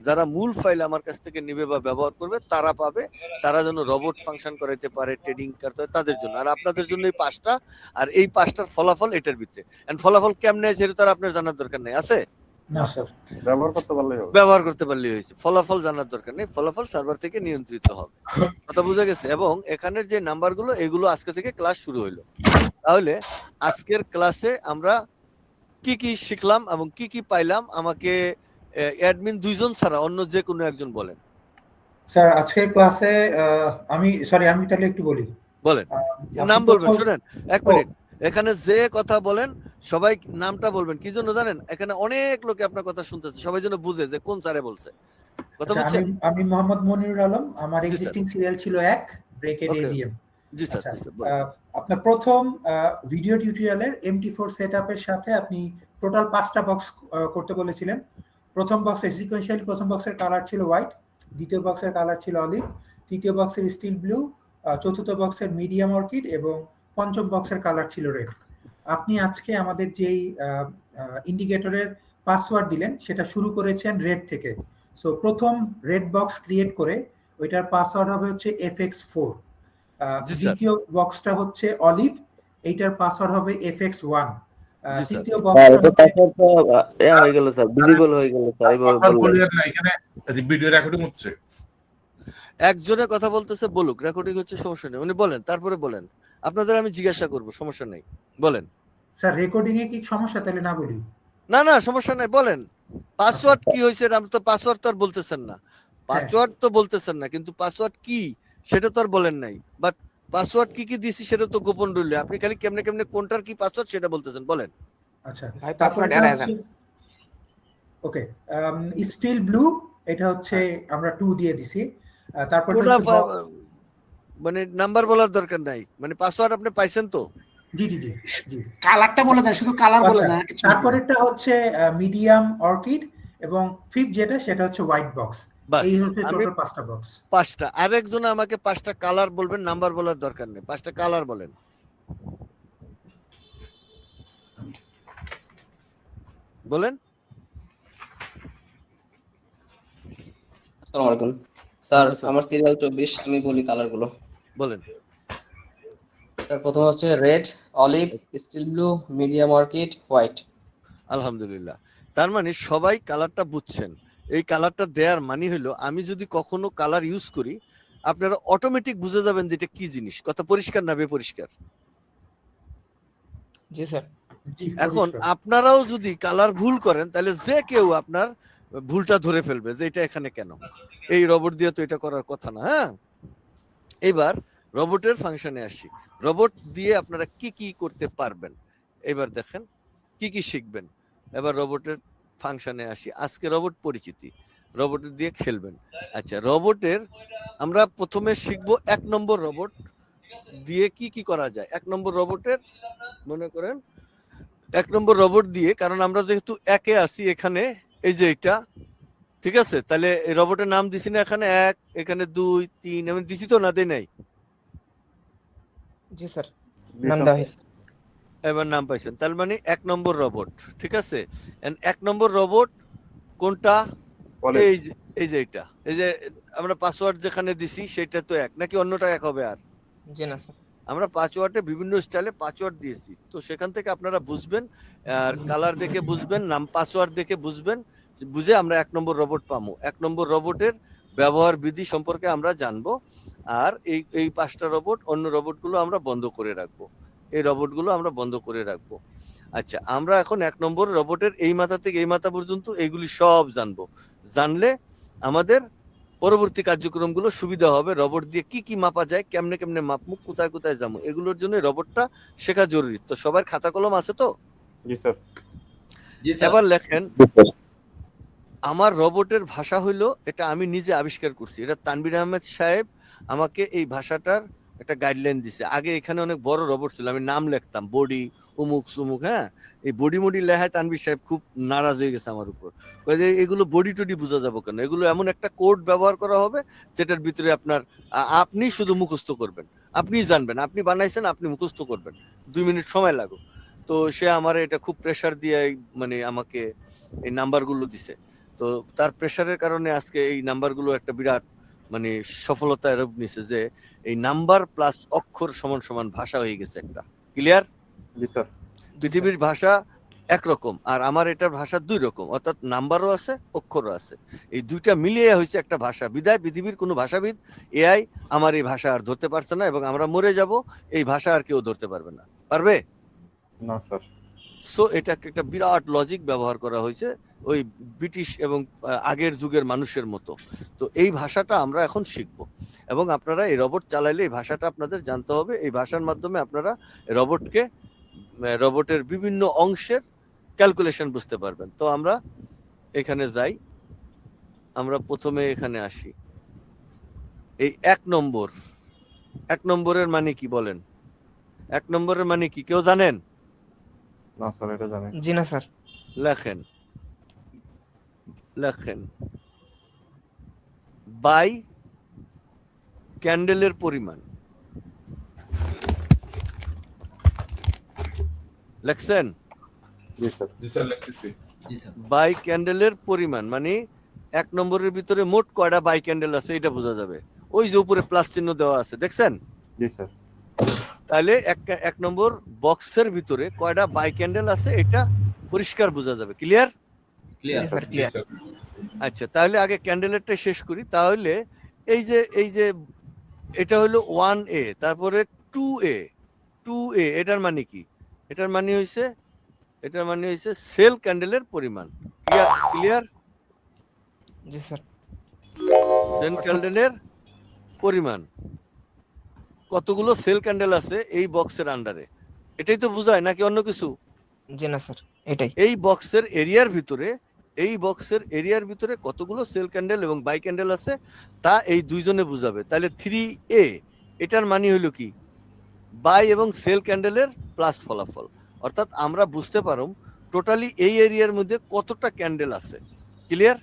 যারা মূল ফাইল আমার কাছ থেকে নেবে বা ব্যবহার করবে তারা পাবে, তারা যেন রোবট ফাংশন করাইতে পারে, ট্রেডিং করতে পারে, তাদের জন্য। আর আপনাদের জন্য এই 5টা, আর এই 5টার ফলাফল এটার ভিতরে। এন্ড ফলাফল কেমনে আছে সেটা তো আর আপনার জানার দরকার নেই, আছে না স্যার ব্যবহার করতে পারলেই হবে। ব্যবহার করতে পারলেই হয়েছে। ফলাফল জানার দরকার নেই, ফলাফল সার্ভার থেকে নিয়ন্ত্রিত হবে। কথা বোঝা গেছে? এবং এখানের যে নাম্বারগুলো, এগুলো আজকে থেকে ক্লাস শুরু হইলো। তাহলে আজকের ক্লাসে আমরা কি কি শিখলাম এবং কি কি পাইলাম, আমাকে অ্যাডমিন 2জন ছাড়া অন্য যে কোনো একজন বলেন। স্যার আজকের ক্লাসে আমি তাহলে একটু বলি। বলেন, আপনি নাম বলবেন। প্রথম- শুনেন এক মিনিট, এখানে যে কথা বলেন সবাই নামটা বলবেন। কি জন্য জানেন? এখানে অনেক লোকে আপনার কথা শুনতেছে, সবাই যেন বুঝে যে কোন স্যারে বলছে। কথা আচ্ছা, বুঝছেন? আমি মোহাম্মদ মনিরুল আলম, আমার জি, স্যার। এক্সিস্টিং সিরিয়াল ছিল 1 ব্রেকেড Okay. এজিএম। জি স্যার, আচ্ছা, জি স্যার, বলেন। আপনার প্রথম ভিডিও টিউটোরিয়ালের MT4 সেটআপের সাথে আপনি টোটাল 5টা বক্স করতে বলেছিলেন। প্রথম বক্সের সিকোয়েন্সিয়ালি প্রথম বক্সের কালার ছিল হোয়াইট, দ্বিতীয় বক্সের কালার ছিল অলিভ, তৃতীয় বক্সের স্টিল ব্লু, চতুর্থ বক্সের মিডিয়াম অর্কিড এবং পঞ্চম বক্সের কালার ছিল রেড। আপনি আজকে আমাদের যেই ইন্ডিকেটরের পাসওয়ার্ড দিলেন সেটা শুরু করেছেন রেড থেকে। সো প্রথম রেড বক্স ক্রিয়েট করে ওইটার পাসওয়ার্ড হবে হচ্ছে FX4। জি, স্যার। দ্বিতীয় বক্সটা হচ্ছে অলিভ, এইটার পাসওয়ার্ড হবে FX1। জি, স্যার। তৃতীয় স্যার বক্সটা এটা পাসওয়ার্ড তো হয়ে গেল স্যার, ভিজিবল হয়ে গেল স্যার, এইভাবে আপনার বললেন। বললেন না, এখানে ভিডিও রেকর্ডিং হচ্ছে। একজনের কথা বলতেছে, বলুক, রেকর্ডিং হচ্ছে, সমস্যা নেই, উনি বলেন, তারপরে বলেন। আপনাদের আমি জিজ্ঞাসা করব, সমস্যা নেই, বলেন। স্যার রেকর্ডিং এ কি সমস্যা? তাহলে না বলি। না না, সমস্যা নাই, বলেন। পাসওয়ার্ড কি হয়েছে? আপনি তো পাসওয়ার্ড তো আর বলতেছেন না, পাসওয়ার্ড তো বলতেছেন না, কিন্তু পাসওয়ার্ড কি সেটা তো আর বলেন নাই। বাট পাসওয়ার্ড কি কি দিছি সেটা তো গোপন রইল। আপনি খালি কেমনে কেমনে কোনটার কি পাসওয়ার্ড সেটা বলতেছেন, বলেন। আচ্ছা ভাই পাসওয়ার্ড ওকে, স্টিল ব্লু এটা হচ্ছে আমরা 2 দিয়ে দিছি। তারপর কোনটা মানে নাম্বার বলার দরকার নাই, মানে পাসওয়ার্ড আপনি পাইছেন তো? জি জি জি জি। কালারটা বলে দেন, শুধু কালার বলে দেন, আর কিছু না। তারপরেরটা হচ্ছে মিডিয়াম অর্কিড এবং ফিফথ যেটা সেটা হচ্ছে হোয়াইট বক্স। বাস, এই হচ্ছে আমি টোটাল 5টা বক্স। 5টা। আরেকজন আমাকে 5টা কালার বলবেন, নাম্বার বলার দরকার নেই, 5টা কালার বলেন। বলেন। আসসালামু আলাইকুম স্যার, আমার সিরিয়াল 24, আমি বলি কালার গুলো। বলেন। স্যার প্রথম হচ্ছে red, olive, steel blue, medium orchid, white. আলহামদুলিল্লাহ, তার মানে সবাই কালারটা বুঝছেন। এই কালারটা দেওয়ার মানে হলো, আমি যদি কখনো কালার ইউজ করি আপনারা অটোমেটিক বুঝে যাবেন যে এটা কি জিনিস। কথা পরিষ্কার না বেপরিষ্কার? জি স্যার। এখন আপনারাও যদি কালার ভুল করেন তাহলে যে কেউ আপনার ভুলটা ধরে ফেলবে যে এটা এখানে কেন, এই রোবট দিয়ে তো এটা করার কথা না। হ্যাঁ, এবার রোবটের ফাংশনে আসি। রোবট দিয়ে আপনারা কি কি করতে পারবেন এবার দেখেন, কি কি শিখবেন। এবার রোবটের ফাংশনে আসি। আজকে রোবট পরিচিতি, রোবটের দিয়ে খেলবেন। আচ্ছা, রোবটের আমরা প্রথমে শিখবো 1 নম্বর রোবট দিয়ে কি কি করা যায়। 1 নম্বর রোবটের মনে করেন 1 নম্বর রোবট দিয়ে, কারণ আমরা যেহেতু একে আসি এখানে, এই যে এটা, ঠিক আছে, তাহলে এই রোবটের নাম দিছি না এখানে 1, এখানে 2, 3, আমি দিছি তো না, দেই নাই? জি স্যার, নাম দেওয়া হয়েছে। এবার নাম পাইছেন, তার মানে 1 নম্বর রোবট, ঠিক আছে। 1 নম্বর রোবট কোনটা? এই যে এটা, এই যে আমরা পাসওয়ার্ড যেখানে দিছি সেটা তো 1 নাকি অন্যটা 1 হবে? আর জি না স্যার, আমরা পাসওয়ার্ডে বিভিন্ন স্টাইলে পাসওয়ার্ড দিয়েছি, তো সেখান থেকে আপনারা বুঝবেন, আর কালার দেখে বুঝবেন, নাম পাসওয়ার্ড দেখে বুঝবেন, বুঝে আমরা 1 নম্বর রোবট পাবো। 1 নম্বর রোবটের ব্যবহার বিধি সম্পর্কে আমরা জানবো। আর এই 5টা রোবট, অন্য রোবটগুলো আমরা বন্ধ করে রাখবো, এই রোবটগুলো আমরা বন্ধ করে রাখবো। আচ্ছা, আমরা এখন 1 নম্বর রোবটের এই মাথা থেকে এই মাথা পর্যন্ত এইগুলি সব জানবো। জানলে আমাদের পরবর্তী কার্যক্রমগুলো সুবিধা হবে। রবট দিয়ে কি কি মাপা যায়, কেমনে কেমনে মাপমু, কোথায় কোথায় যাবো, এগুলোর জন্য রবটটা শেখা জরুরি। তো সবার খাতা কলম আছে তো? জি স্যার। এবার লেখেন, আমার রবটের ভাষা হইলো, এটা আমি নিজে আবিষ্কার করছি, এটা তানভীর আহমেদ সাহেব আমাকে এই ভাষাটার একটা গাইডলাইন দিছে। আগে এখানে অনেক বড় রবট ছিল, আমি নাম লিখতাম বডি উমুক সুমুক, হ্যাঁ, এই বডি মডি লেখায় তানভীর সাহেব খুব নারাজ হয়ে গেছে আমার উপর। কয় যে এগুলো বডি টডি বোঝা যাবো কেন, এগুলো এমন একটা কোড ব্যবহার করা হবে যেটার ভিতরে আপনার আপনি শুধু মুখস্থ করবেন, আপনি জানবেন, আপনি বানাইছেন, আপনি মুখস্থ করবেন, 2 মিনিট সময় লাগো। তো সে আমার এটা খুব প্রেসার দিয়ে মানে আমাকে এই নাম্বারগুলো দিছে। তো তার প্রেসারের কারণে আজকে এই নাম্বারগুলো একটা বিরাট মানে সফলতা রূপ নিছে, যে এই নাম্বার প্লাস অক্ষর সমান সমান ভাষা হয়ে গেছে একটা। ক্লিয়ার? জি স্যার। পৃথিবীর ভাষা একরকম আর আমার এটার ভাষা 2 রকম, অর্থাৎ নাম্বারও আছে অক্ষরও আছে, এই দুইটা মিলিয়ে হয়েছে একটা ভাষা। বিদায় পৃথিবীর কোনো ভাষাবিদ এআই আমার এই ভাষা আর ধরতে পারছে না, এবং আমরা মরে যাব, এই ভাষা আর কেউ ধরতে পারবে না। পারবে না স্যার। সো এটাকে একটা বিরাট লজিক ব্যবহার করা হয়েছে ওই ব্রিটিশ এবং আগের যুগের মানুষের মতো। তো এই ভাষাটা আমরা এখন শিখব, এবং আপনারা এই রবট চালাইলে এই ভাষাটা আপনাদের জানতে হবে। এই ভাষার মাধ্যমে আপনারা রবটের বিভিন্ন অংশের ক্যালকুলেশন বুঝতে পারবেন। তো আমরা এখানে যাই, আমরা প্রথমে এখানে আসি। এই 1 নম্বরের মানে কি বলেন? 1 নম্বরের মানে কি কেউ জানেন? না স্যার, এটা জানি। জি না স্যার। লেখেন বাই ক্যান্ডেলের পরিমাণ। লেখছেন? জি স্যার। জি স্যার, লিখতেছি। বাই ক্যান্ডেলের পরিমাণ মানে 1 নম্বরের ভিতরে মোট কয়টা বাই ক্যান্ডেল আছে এটা বোঝা যাবে। ওই যে উপরে প্লাস চিহ্ন দেওয়া আছে, দেখছেন? জি স্যার। তাহলে 1 নম্বর বক্সের ভিতরে কয়টা বাই ক্যান্ডেল আছে এটা পরিষ্কার বোঝা যাবে। ক্লিয়ার? জি স্যার, জি ক্লিয়ার। স্যার। আচ্ছা, তাহলে আগে ক্যান্ডেলেরটা শেষ করি। তাহলে এই যে এটা হলো 1A, তারপরে 2A এটার মানে কি? এটার মানে হইছে সেল ক্যান্ডেলের পরিমাণ। ক্লিয়ার? জি স্যার। সেল ক্যান্ডেলের পরিমাণ, কতগুলো সেল ক্যান্ডেল আছে এই বক্সের আন্ডারে, এটাই তো বোঝায় নাকি অন্য কিছু? জি না স্যার, এটাই। এই বক্সের এরিয়ার ভিতরে কতগুলো সেল ক্যান্ডেল এবং বাই ক্যান্ডেল আছে তা এই দুইজনে বুঝাবে। তাহলে 3A এটার মানে হইলো কি? বাই এবং সেল ক্যান্ডেলের প্লাস ফলাফল। অর্থাৎ আমরা বুঝতে পারম টোটালি এই এরিয়ার মধ্যে কতটা ক্যান্ডেল আছে। ক্লিয়ার?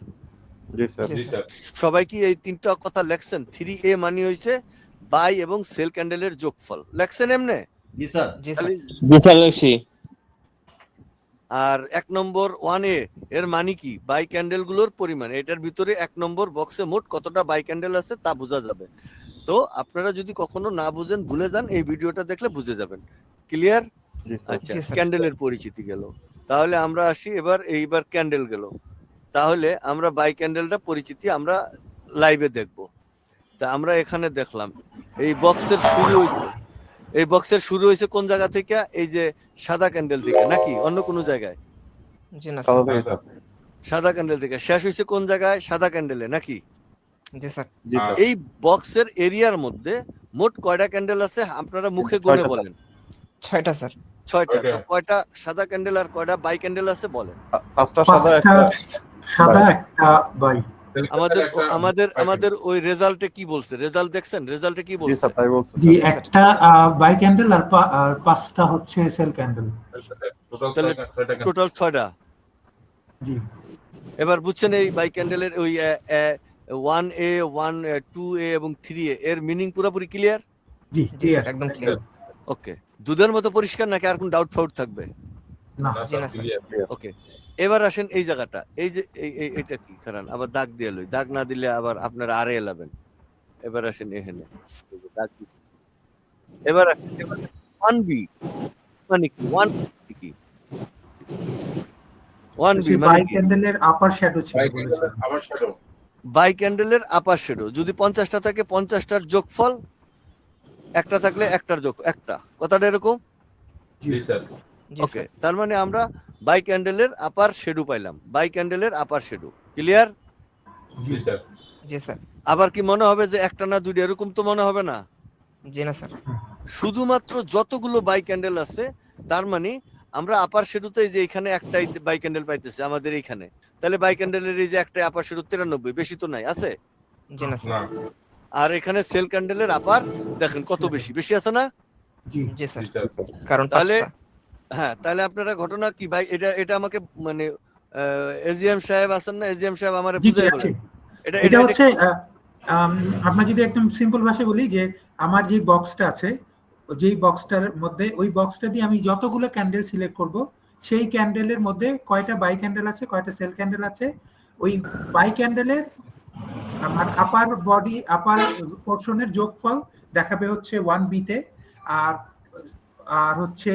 জি স্যার। জি স্যার। সবাই কি এই 3টা কথা লেখছেন? 3A মানে হইছে বাই এবং সেল ক্যান্ডেলের যোগফল। লেখছেন এমনে? জি স্যার। বিচার লেখছি। আর 1 নম্বর 1A এর মানে কি? বাই ক্যান্ডেল গুলোর পরিমাণ। এটার ভিতরে 1 নম্বর বক্সে মোট কতটা বাই ক্যান্ডেল আছে তা বোঝা যাবে। তো আপনারা যদি কখনো না বুঝেন, ভুলে যান, এই ভিডিওটা দেখলে বুঝে যাবেন। ক্লিয়ার? জি স্যার। আচ্ছা, জি স্যার। ক্যান্ডেলের পরিচিতি গেল। তাহলে আমরা আসি এইবার ক্যান্ডেল গেল। তাহলে আমরা বাই ক্যান্ডেলটা পরিচিতি আমরা লাইভে দেখব। তা আমরা এখানে দেখলাম এই বক্সের শুরু হয়েছে কোন জায়গা থেকে? এই যে সাদা ক্যান্ডেল থেকে, নাকি অন্য কোনো জায়গায়? জি না স্যার। তাহলে স্যার। সাদা ক্যান্ডেল থেকে শেষ হয়েছে কোন জায়গায়? সাদা ক্যান্ডেলে, নাকি? জি স্যার। জি স্যার। এই বক্সের এরিয়ার মধ্যে মোট কয়টা ক্যান্ডেল আছে আপনারা মুখে গুনে 6টা বলেন। 6টা স্যার। 6টা। তো 6টা। কয়টা সাদা ক্যান্ডেল আর কয়টা বাই ক্যান্ডেল আছে বলেন? 5টা সাদা, 5টা একটা সাদা, একটা বাই। আমাদের ওই রেজাল্টে কি বলছে? রেজাল্ট দেখছেন? রেজাল্টে কি জি বলছে? স্যার, তাই বলছে জি, স্যার। একটা বাই ক্যান্ডেল আর 5টা হচ্ছে সেল ক্যান্ডেল। তাহলে টোটাল 6টা। জি। এবার বুঝছেন এই বাই ক্যান্ডেলের ওই 1A 2A এবং 3A এর মিনিং পুরোপুরি ক্লিয়ার? জি, জি ক্লিয়ার। স্যার, একদম ক্লিয়ার। ওকে, দুধের মতো পরিষ্কার নাকি আর কোন ডাউট ফাউট থাকবে? না, জি না স্যার। ওকে, এবার আসেন এই জায়গাটা, এই যে এটা কি কারণ আবার দাগ দিয়ে লই, দাগ না দিলে আবার আপনারা আরে এলাবেন। এবার আসেন এখানে, এই যে দাগ দিছি। এবার আসেন 1B মানে কি? 1 কি? 1B মানে বাই কি? ক্যান্ডেলের আপার শ্যাডো ছিল বলেছেন। আমার শ্যাডো। বাই ক্যান্ডেলের আপার শ্যাডো যদি 50টা থাকে 50টার যোগফল, একটা থাকলে একটার যোগ একটা, কথাটা এরকম? জি স্যার। জি ওকে, স্যার। তার মানে আমরা বাই ক্যান্ডেলের আপার শ্যাডো পাইলাম। বাই ক্যান্ডেলের আপার শ্যাডো ক্লিয়ার? জি স্যার। জি স্যার। আবার কি মনে হবে যে একটা না দুইটা, এরকম তো মনে হবে না। জি না স্যার। শুধুমাত্র যতগুলো বাই ক্যান্ডেল আছে তার মানে আমরা আপার শেডুতে যে এখানে একটাই বাই ক্যান্ডেল পাইতেছি আমাদের এইখানে, তাহলে বাই ক্যান্ডেলের এই যে একটাই আপার শেডু 93, বেশি তো নাই আছে। জি না না স্যার। আর এখানে সেল ক্যান্ডেলের আপার দেখেন কত বেশি, বেশি আছে না? জি জি স্যার। জি স্যার। কারণ তাহলে 5টা। হ্যাঁ, তাহলে আপনারা ঘটনা কি ভাই, এটা এটা আমাকে মানে এজিএম সাহেব আছেন না, এজিএম সাহেব আমারে জি বুঝাই আছে। বলেন এটা এটা হচ্ছে আপনার যদি একদম সিম্পল ভাষায় বলি যে আমার যে বক্সটা আছে, যেই বক্সটার মধ্যে ওই বক্সটা দিয়ে আমি যতগুলো ক্যান্ডেল সিলেক্ট করব, সেই ক্যান্ডেলের মধ্যে কয়টা বাই ক্যান্ডেল আছে, কয়টা সেল ক্যান্ডেল আছে, ওই বাই ক্যান্ডেলের আমার আপার বডি আপার পোর্শনের যোগফল দেখাবে হচ্ছে 1b তে। আর আর হচ্ছে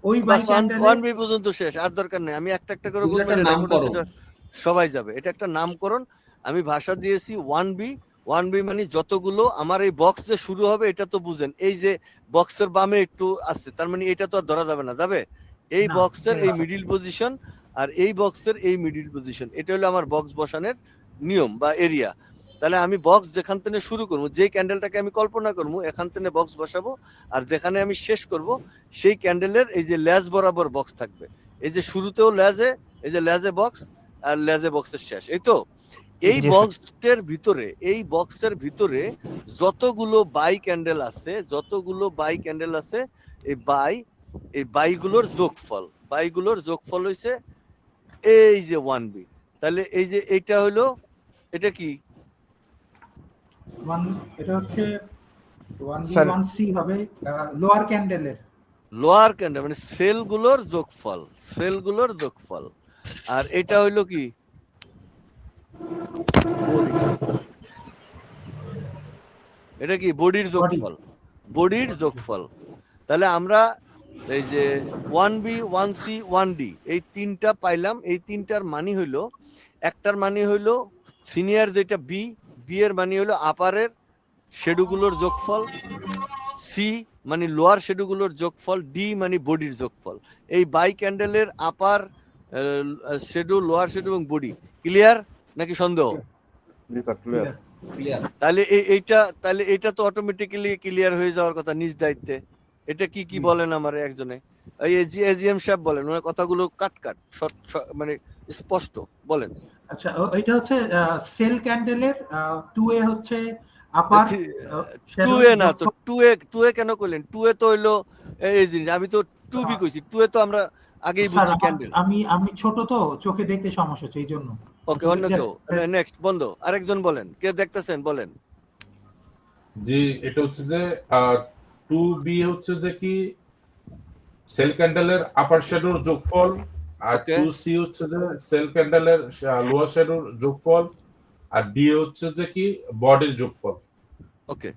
ওই বাই ক্যান্ডেল 1 বি পর্যন্ত শেষ, আর দরকার নেই। আমি একটা একটা করে এগুলো বলবো, একটা এটা রেকর্ড আছে, নামকরণ। এটা সবাই যাবে। এটা একটা নামকরণ। আমি ভাষা দিয়েছি 1 বি। 1 বি মানে যতগুলো আমার এই বক্স যে শুরু হবে এটা তো বুঝেন, এই যে বক্সের বামে একটু আছে, তার মানে এটা তো আর ধরা যাবে না, যাবে এই না, বক্সের যাবে এই না। মিডিল পজিশন আর এই বক্সের এই মিডিল পজিশন, এটা হলো আমার বক্স বসানোর নিয়ম বা এরিয়া। তাহলে আমি বক্স যেখান থেকে শুরু করবো, যে ক্যান্ডেলটাকে আমি কল্পনা করবো এখান থেকে বক্স বসাবো, আর যেখানে আমি শেষ করব সেই ক্যান্ডেলের এই যে লেজ বরাবর বক্স থাকবে। এই যে শুরুতেও লেজে, এই যে লেজে বক্স আর লেজে বক্সের শেষ, এই তো। এই জি স্যার। বক্সের ভিতরে, এই বক্সের ভিতরে যতগুলো বাই ক্যান্ডেল আছে, যতগুলো বাই ক্যান্ডেল আছে, এই বাইগুলোর যোগফল, বাইগুলোর যোগফল হইছে এই যে 1 বি। তাহলে এই যে এইটা হলো, এটা কি এটা হচ্ছে 1b স্যার। 1c হবে লোয়ার ক্যান্ডেলের। লোয়ার ক্যান্ডেল মানে সেলগুলোর যোগফল, সেলগুলোর যোগফল। আর এটা হইলো কি এটা কি বডির যোগফল, বডির যোগফল। তাহলে আমরা এই যে 1বি 1সি 1ডি এই তিনটা পাইলাম। এই তিনটার মানে হইলো, একটার মানে হইলো সিনিয়র যেটা বি, বি এর মানে হইলো আপারের শেডুগুলোর যোগফল, সি মানে লোয়ার শেডুগুলোর যোগফল, ডি মানে বডির যোগফল। এই বাই ক্যান্ডেলের আপার শেডু, লোয়ার শেডু এবং বডি। ক্লিয়ার নাকি সন্দেহ? জি স্যার, ক্লিয়ার। ক্লিয়ার। তাহলে তাহলে এটা তো অটোমেটিক্যালি ক্লিয়ার হয়ে যাওয়ার কথা নিজ দায়িত্বে। এটা কি কি বলেন আমার একজনে, এই এজিএম সাহেব বলেন, ওনার কথাগুলো কাট মানে স্পষ্ট বলেন। আচ্ছা, এটা হচ্ছে সেল ক্যান্ডেলের 2a হচ্ছে আপার 2a না তো, 2a কেন কইলেন? 2a তো হইলো এই জিনিস, আমি তো 2b কইছি। 2a তো আমরা আগেই বুঝছি ক্যান্ডেল। আমি ছোট তো চোখে দেখতে সমস্যা হচ্ছে এই জন্য। ওকে, অন্য কেউ নেক্সট বন্ধ, আরেকজন বলেন, কে দেখতেছেন বলেন। জি, এটা হচ্ছে যে 2b হচ্ছে যে কি সেল ক্যান্ডেলের আপার শ্যাডোর যোগফল, আর Okay. 2c হচ্ছে যে সেল ক্যান্ডেলের লোয়ার শ্যাডোর যোগফল, আর d হচ্ছে যে কি বডির যোগফল। ওকে,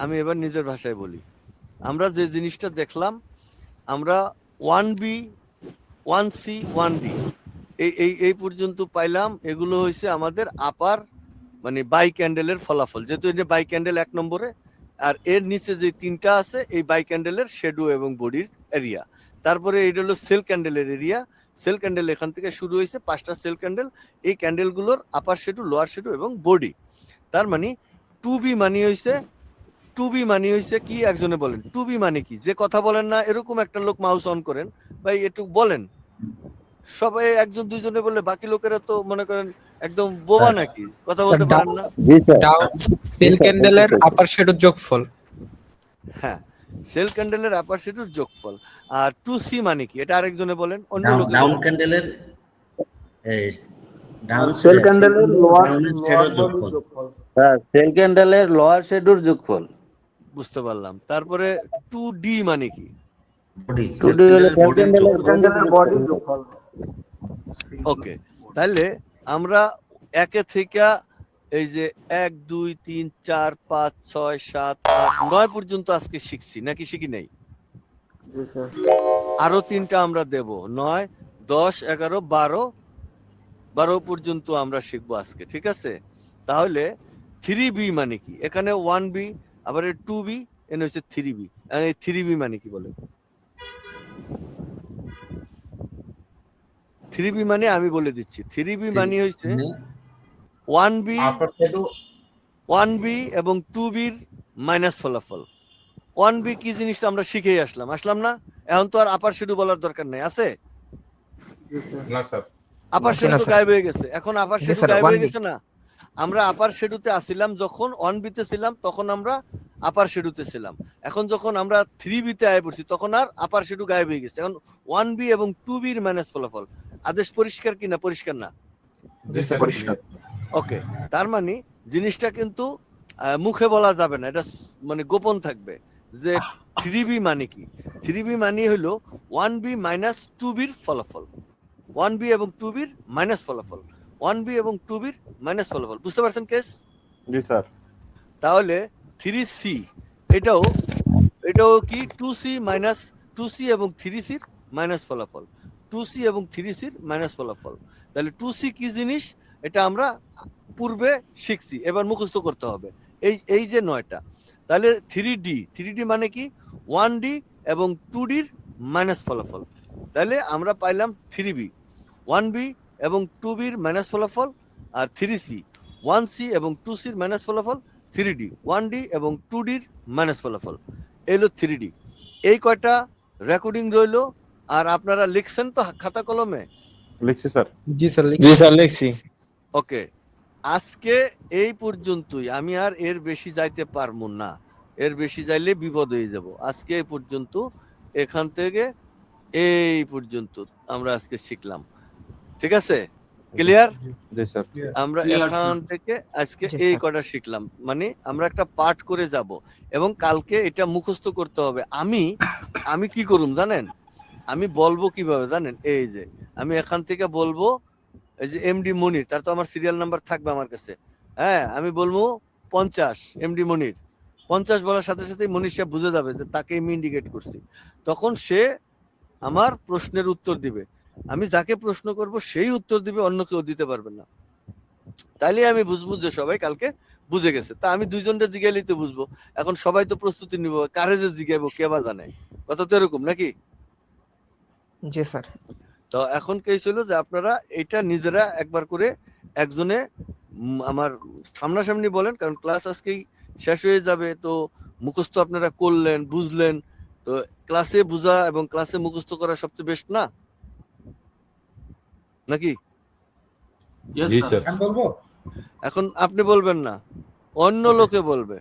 আমি এবার নিজের ভাষায় বলি। আমরা যে জিনিসটা দেখলাম, আমরা 1বি 1সি 1ডি এই পর্যন্ত পাইলাম। এগুলো হয়েছে আমাদের আপার মানে বাই ক্যান্ডেলের ফলাফল, যেহেতু এটা বাই ক্যান্ডেল 1 নম্বরে, আর এর নিচে যে তিনটা আছে এই বাই ক্যান্ডেলের শেডো এবং বডির এরিয়া। তারপরে এটা হলো সেল ক্যান্ডেলের এরিয়া। সেল ক্যান্ডেল এখান থেকে শুরু হয়েছে 5টা সেল ক্যান্ডেল, এই ক্যান্ডেলগুলোর আপার শেডো, লোয়ার শেডো এবং বডি। তার মানে 2বি মানে হয়েছে, 2বি মানে হয়েছে কি একজনে বলেন, 2বি মানে কি? যে কথা বলেন না এরকম একটা লোক মাউস অন করেন, ভাই একটু বলেন। সবাই একজন দুইজনে বললে বাকি লোকেরা তো মনে করেন একদম বোবা নাকি, কথা বলতে পারেন না। সেল ক্যান্ডেলের আপার শেডোর যোগফল। হ্যাঁ, সেল ক্যান্ডেলের আপার শেডোর যোগফল। আর 2সি মানে কি এটা আরেকজনে বলেন, অন্য লোকে ডাউন বলেন। ক্যান্ডেলের ডাউন সেল ক্যান্ডেলের লোয়ার যোগফল। হ্যাঁ, সেল ক্যান্ডেলের লোয়ার শেডোর যোগফল। বুঝতে পারলাম। তারপরে 2ডি মানে কি? বডি 2D হলো সেল ক্যান্ডেলের বডির যোগফল। ওকে, তাহলে আমরা একে থেকে এই যে 1 2 3 4 5 6 7 8 9 পর্যন্ত আজকে শিখছি, নাকি শিখি নাই? আরো 3টা আমরা দেব, 9 10 11 12 পর্যন্ত আমরা শিখবো আজকে, ঠিক আছে? তাহলে 3বি মানে কি? এখানে 1বি, আবার 2বি, এখানে হচ্ছে 3বি। এই 3বি মানে কি বলে? 3বি মানে আমি বলে দিচ্ছি। 3বি মানে হচ্ছে 1বি আপার শ্যাডো 1B এবং 2Bর মাইনাস ফলাফল। 1B কি জিনিস আমরা শিখেই আসলাম না? এখন তো আর আপার শ্যাডো বলার দরকার নাই, আছে? না স্যার, আপার জি শ্যাডো না তো স্যার। গায়েব হয়ে গেছে। এখন আপার জি শ্যাডো স্যার, গায়েব হয়ে 1B গেছে না? আমরা আপার শ্যাডোতে আসিলাম যখন 1B তে ছিলাম, তখন আমরা আপার শ্যাডোতে ছিলাম। এখন যখন আমরা 3B তে আয় পড়ছি, তখন আর আপার শ্যাডো গায়েব হয়ে গেছে। এখন 1B এবং 2Bর মাইনাস ফলাফল। আদেশ পরিষ্কার কি না? পরিষ্কার না? জি স্যার, পরিষ্কার। ওকে, তার মানে জিনিসটা কিন্তু মুখে বলা যাবে না, এটা মানে গোপন থাকবে যে 3B মানে কি। 3B মানে হলো 1B মাইনাস 2Bর ফলাফল। 1B এবং 2Bর মাইনাস ফলাফল। 1B এবং 2Bর মাইনাস ফলাফল। বুঝতে পারছেন কেস? জি স্যার। তাহলে 3C এটাও কি 2C মাইনাস 2C এবং 3Cর মাইনাস ফলাফল। 2C এবং 3Cর মাইনাস ফলাফল। তাহলে 2C কি জিনিস এটা আমরা পূর্বে শিখছি, এবার মুখস্থ করতে হবে। এই যে 9টা। তাহলে 3D মানে কি 1D এবং 2Dর মাইনাস ফলাফল। তাহলে আমরা পাইলাম 3B, 1B এবং 2Bর মাইনাস ফলাফল, আর 3C 1C এবং 2Cর মাইনাস ফলাফল, 3D 1D এবং 2Dর মাইনাস ফলাফল। এলো 3D। এই কয়টা রেকর্ডিং রইলো। আর আপনারা লিখছেন তো খাতা কলমে? লিখছি স্যার। জি স্যার, জি স্যার লিখছি। ওকে, আজকে এই পর্যন্তই। আমি আর এর বেশি যাইতে পারবো না, এর বেশি যাইলে বিপদ হয়ে যাব। আজকে এই পর্যন্ত, এখান থেকে এই পর্যন্ত আমরা আজকে শিখলাম। ঠিক আছে? ক্লিয়ার? জি স্যার। আমরা Clear, এখান sir. থেকে আজকে জি, এই স্যার। কটা শিখলাম, মানে আমরা একটা পাঠ করে যাব এবং কালকে এটা মুখস্থ করতে হবে। আমি কি করুম জানেন? আমি বলবো কিভাবে জানেন? এই যে আমি এখান থেকে বলবো, এই যে এমডি মনির, তার তো আমার সিরিয়াল নাম্বার থাকবে আমার কাছে। হ্যাঁ, আমি বলবো 50 এমডি মনির। 50 বলার সাথে সাথে মনির সাহেব বুঝে যাবে যে তাকে আমি ইন্ডিকেট করছি। তখন সে আমার প্রশ্নের উত্তর দিবে। আমি যাকে প্রশ্ন করব সেই উত্তর দিবে, অন্য কেউ দিতে পারবে না। তাইলে আমি বুঝবো যে সবাই কালকে বুঝে গেছে। তা আমি দুইজনটা জিগাইলেই তো বুঝবো। এখন সবাই তো প্রস্তুতি নিব, কারে যে জিগাইবো কে বা জানে। কথা তো এরকম নাকি? জি স্যার। তো এখন কেস হলো যে আপনারা এটা নিজেরা একবার করে একজনে আমার সামনাসামনি বলেন, কারণ ক্লাস আজকেই শেষ হয়ে যাবে। তো মুখস্থ আপনারা করলেন, বুঝলেন, তো ক্লাসে বোঝা এবং ক্লাসে মুখস্থ করা সবচেয়ে বেস্ট না নাকি? Yes, জি sir. স্যার। আমি বলবো? এখন আপনি বলবেন না, অন্য লোকে বলবে।